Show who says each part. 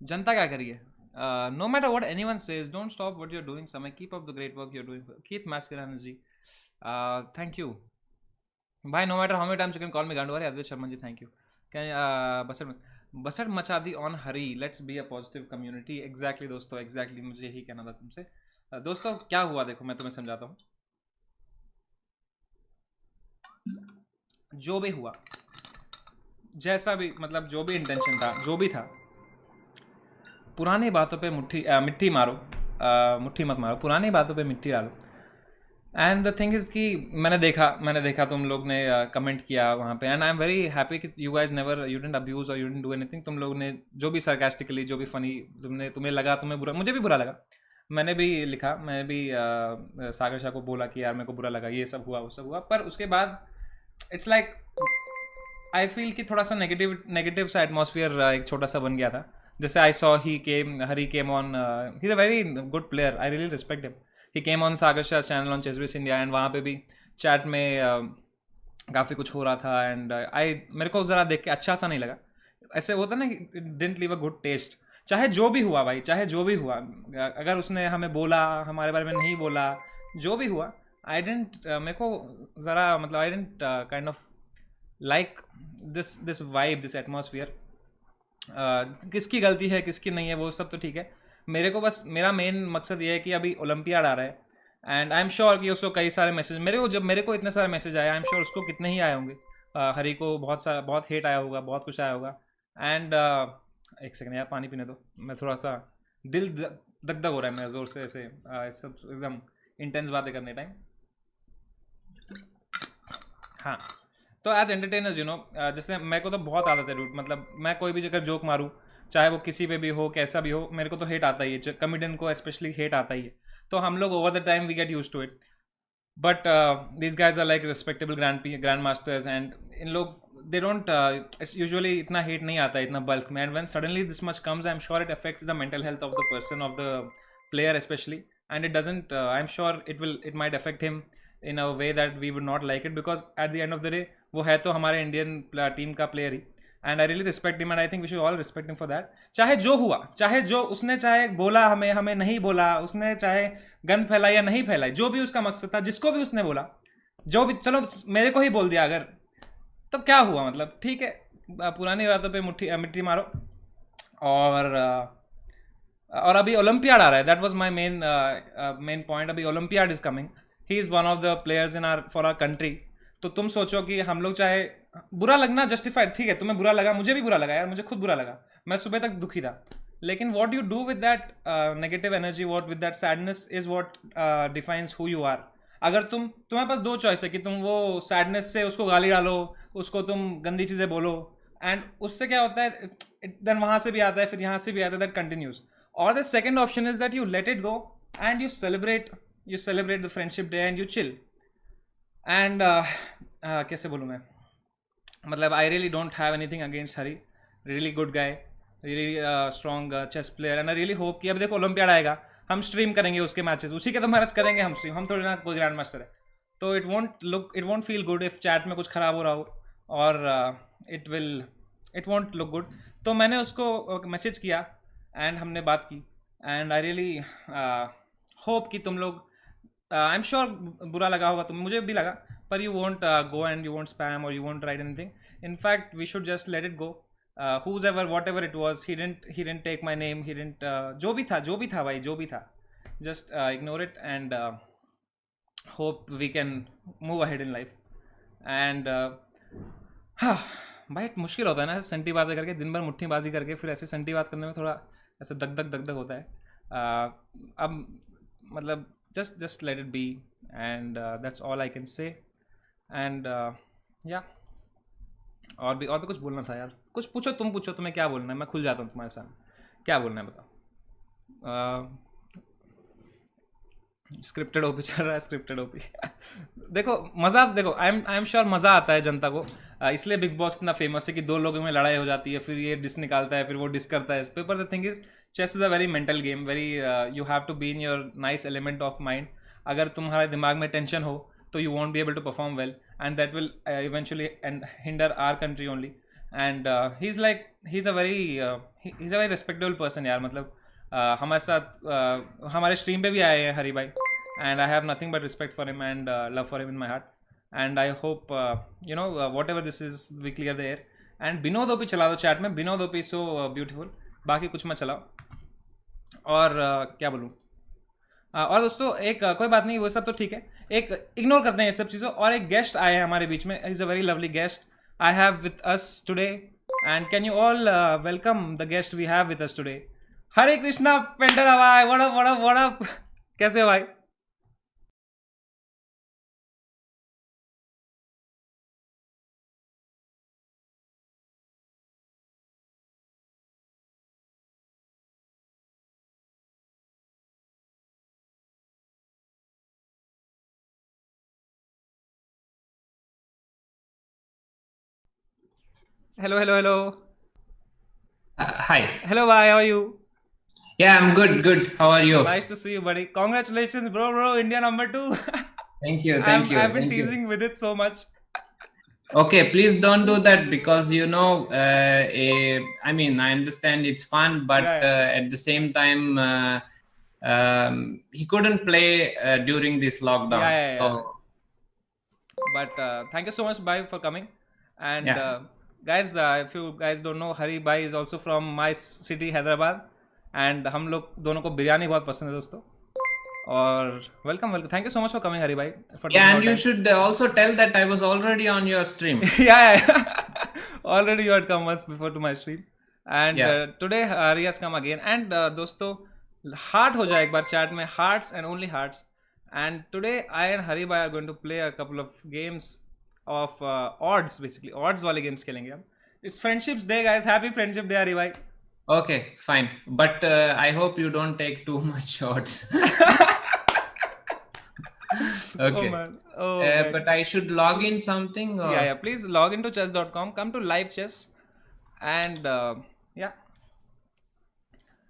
Speaker 1: जनता क्या करिए? No matter what anyone says, don't stop what you are doing समय, keep up the great work you are doing. Keith Masculinus ji, thank you भाई। No matter how many times you can call me गांडू, Advait Sharma ji thank you. क्या बसर बसर मचा दी on Hari, let's be a positive community. Exactly दोस्तों, exactly मुझे यही कहना था तुमसे। दोस्तों क्या हुआ, देखो मैं तुम्हें समझाता हूँ। जो भी हुआ, जैसा भी मतलब जो भी इंटेंशन था, जो भी था, पुरानी बातों पे मिट्टी मारो, मुट्ठी मत मारो, पुरानी बातों पे मिट्टी डालो। एंड द थिंग इज़ कि मैंने देखा तुम लोग ने कमेंट किया वहाँ पे, and I am very happy कि you guys never, you didn't abuse और यू डिडंट डू एनीथिंग। तुम लोग ने जो भी सरकास्टिकली, जो भी फनी तुम्हें लगा, तुम्हें बुरा, मुझे भी बुरा लगा। मैंने भी लिखा, मैंने भी सागर शाह को बोला कि यार मेरे को बुरा लगा, ये सब हुआ वो सब हुआ। पर उसके बाद इट्स लाइक आई फील कि थोड़ा सा नेगेटिव नेगेटिव सा एटमॉस्फेयर एक छोटा सा बन गया था। जैसे I saw he came, Hari came on, he is a very good player, I really respect him. He came on Sagar Shah channel on ChessBase India, and वहाँ पे भी चैट में काफ़ी कुछ हो रहा था। एंड आई, मेरे को ज़रा देख के अच्छा सा नहीं लगा। ऐसे होता ना कि didn't leave a good taste. चाहे जो भी हुआ भाई, चाहे जो भी हुआ, अगर उसने हमें बोला, हमारे बारे में नहीं बोला, जो भी हुआ, आई डेंट, मेरे को ज़रा मतलब I didn't kind of like this vibe, this atmosphere. किसकी गलती है किसकी नहीं है वो सब तो ठीक है। मेरे को बस, मेरा मेन मकसद ये है कि अभी ओलंपियाड आ रहा है, एंड आई एम श्योर कि उसको कई सारे मैसेज, मेरे को इतने सारे मैसेज आए, आई एम श्योर उसको कितने ही आए होंगे। हरी को बहुत हेट आया होगा, बहुत कुछ आया होगा। एंड एक सेकंड यार, पानी पीने दो। मैं थोड़ा सा दिल दग दग हो रहा है मेरा जोर से, ऐसे सब एकदम इंटेंस बातें करने टाइम। हाँ, तो एज एंटरटेनर्स यू नो, जैसे मेरे को तो बहुत आदत है रूट, मतलब मैं कोई भी जगह जोक मारूँ, चाहे वो किसी पे भी हो, कैसा भी हो, मेरे को तो हेट आता ही है, कॉमेडियन को स्पेशली हेट आता ही है। तो हम लोग over the time we get use to it. But these guys are like respectable grandmasters, and इन लोग दे डोंट, यूजुअली इतना हेट नहीं आता है इतना बल्क में, and when suddenly this much comes, I am sure it affects the mental health of the person, of the player specially. And it doesn't, I am sure it might affect him in a way that we would not like it, because at the end of the day वो है तो हमारे Indian team का player ही। And I really respect him, and I think we should all respect him for that. चाहे जो हुआ, चाहे जो उसने, चाहे बोला हमें, हमें नहीं बोला उसने, चाहे गंद फैलाई या नहीं फैलाई, जो भी उसका मकसद था, जिसको भी उसने बोला, जो भी, चलो मेरे को ही बोल दिया अगर, तो क्या हुआ, मतलब ठीक है। पुरानी बातों पे मिट्टी मारो। और और अभी ओलंपियाड आ रहा है, that was my main point. अभी olympiad is coming, he is one of the players in our for our country. तो तुम सोचो कि हम लोग, चाहे बुरा लगना जस्टिफाइड, ठीक है, तुम्हें बुरा लगा, मुझे भी बुरा लगा यार, मुझे खुद बुरा लगा, मैं सुबह तक दुखी था। लेकिन what you do with that negative energy, what with that sadness is what defines who you are. अगर तुम्हारे पास दो चॉइस है कि तुम वो सैडनेस से उसको गाली डालो, उसको तुम गंदी चीज़ें बोलो, एंड उससे क्या होता है, देन वहाँ से भी आता है, फिर यहाँ से भी आता है, दैट कंटिन्यूज। और the second option is that you let it go, and you celebrate the friendship day and you chill. And कैसे बोलूँ मैं, मतलब I really don't have anything against Hari, really good guy, really strong chess player, and I really hope कि अब देखो olympiad आएगा, हम stream करेंगे उसके मैचेस, उसी के तो मैच करेंगे हम स्ट्रीम, हम थोड़ी ना कोई ग्रैंड मास्टर है। तो it won't feel good if chat में कुछ खराब हो रहा हो, और इट वॉन्ट लुक गुड। तो मैंने उसको मैसेज किया, एंड हमने बात की, एंड आई रियली होप कि तुम लोग, आई एम श्योर बुरा लगा होगा तुम्हें, मुझे भी लगा, पर you won't go and you won't spam और you won't write anything. In fact we should just let it go. Whoever whatever it was, he didn't take my name, he didn't, जो भी था भाई, जो भी था, just ignore it, and hope we can move ahead in life. And हाँ भाई, मुश्किल होता है ना संटी बातें करके, दिन भर मुट्ठीबाजी करके फिर ऐसे संटी बात करने में थोड़ा ऐसे दग दग होता है। अब मतलब just let it be, and that's all I can say. And yeah, और भी कुछ बोलना था यार, कुछ पूछो, तुम पूछो, तुम्हें क्या बोलना है, मैं खुल जाता हूँ तुम्हारे सामने, क्या बोलना है बताओ। स्क्रिप्टेड ओपी चल रहा है, स्क्रिप्टेड ओपी। देखो मज़ा, देखो आई एम श्योर मज़ा आता है जनता को, इसलिए बिग बॉस इतना फेमस है कि दो लोगों में लड़ाई हो जाती है, फिर ये डिस निकालता है, फिर वो डिस करता है इस पे। पर the thing is, chess is a very mental game, very, you have to be in your nice element of mind. अगर तुम्हारे दिमाग में टेंशन हो तो you won't be able to perform well, and that will eventually end hinder our country only. And he's a very he's a very respectable person यार. मतलब हमारे साथ हमारे स्ट्रीम पे भी आए हैं हरी भाई, and I have nothing but respect for him and love for him in my heart. And I hope you know whatever this is we clear the air. And Vinod OP चला दो chat में. Vinod OP so beautiful. बाकी कुछ मत चलाओ. और क्या बोलूँ. और दोस्तों एक कोई बात नहीं, वो सब तो ठीक है. एक इग्नोर करते हैं ये सब चीज़ों. और एक गेस्ट आए हैं हमारे बीच में. Is a very lovely guest I have with us today. And can you all welcome the guest we have with us today. Hare Krishna painter भाई. What up what up what up. कैसे हो भाई? Hello hello hello.
Speaker 2: Hi.
Speaker 1: Hello भाई, how are you?
Speaker 2: Yeah, I'm good. Good. How are you?
Speaker 1: Nice to see you, buddy. Congratulations, bro. India number 2.
Speaker 2: Thank you. Thank you.
Speaker 1: I've been
Speaker 2: Thank you.
Speaker 1: teasing with it so much.
Speaker 2: Okay, please don't do that because I mean, I understand it's fun, but
Speaker 1: Yeah, yeah.
Speaker 2: at the same time, he couldn't play during this
Speaker 1: Yeah,
Speaker 2: lockdown.
Speaker 1: yeah, yeah.
Speaker 2: So
Speaker 1: But thank you so much, Bhai, for coming. And
Speaker 2: yeah,
Speaker 1: guys, if you guys don't know, Hari Bhai is also from my city, Hyderabad. And हम लोग दोनों को बिरयानी बहुत पसंद है दोस्तों. और welcome welcome. Thank you so much for coming Hari भाई, for taking
Speaker 2: yeah, and
Speaker 1: out
Speaker 2: you
Speaker 1: time.
Speaker 2: should also tell that I was already on your stream.
Speaker 1: Yeah. Already you had come once before to my stream. And
Speaker 2: Yeah.
Speaker 1: today Hari has come again. And दोस्तों heart हो जाए एक बार chat में. Hearts and only hearts. And today I and Hari bhai are going to play a couple of games of odds, basically odds वाले games खेलेंगे हम. It's Friendships Day, guys. Happy Friendship Day, Hari bhai.
Speaker 2: Okay, fine. But I hope you don't take too much shots.
Speaker 1: Oh
Speaker 2: Okay.
Speaker 1: man. Oh man.
Speaker 2: But I should log in something or
Speaker 1: Yeah. Please log into chess.com. Come to live chess. And yeah,